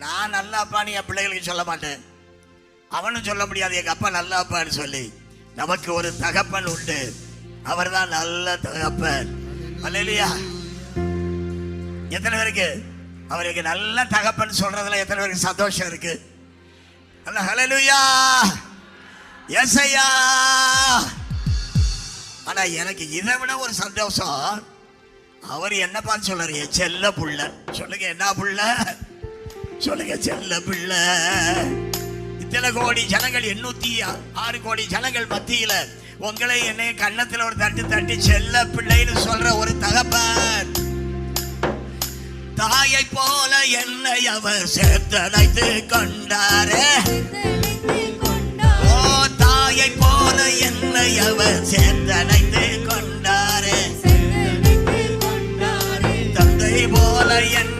நான் நல்ல அப்பான்னு என் பிள்ளைகளுக்கு சொல்ல மாட்டேன், அவனும் சொல்ல முடியாது எங்க அப்பா நல்ல அப்பான்னு சொல்லி. நமக்கு ஒரு தகப்பன் உண்டு, அவர் தான் நல்ல தகப்பன். அல்லேலூயா. எத்தனை பேருக்கு அவருக்கு நல்ல தகப்பன் சொல்றதுல எத்தனை பேருக்கு சந்தோஷம் இருக்கு? அல்லேலூயா. யெசையா. ஆனா எனக்கு இதை விட ஒரு சந்தோஷம், அவர் என்னப்பான்னு சொல்றாரு, என் செல்ல புள்ள. சொல்லுங்க, என்ன புள்ள? சொல்லுங்க, செல்ல புள்ள. இத்தனை கோடி ஜனங்கள், 806 கோடி ஜனங்கள் மத்தியில உங்களை என்னை கன்னத்தில் ஒரு தட்டு தட்டி செல்ல பிள்ளைன்னு சொல்ற ஒரு தகப்பன். தாயை போல என்னை அவர் சேர்த்தழைத்து கொண்டாரே. ஓ, தாயை போல என்னை அவர் சேர்த்தழைத்து கொண்டாரே. தந்தை போல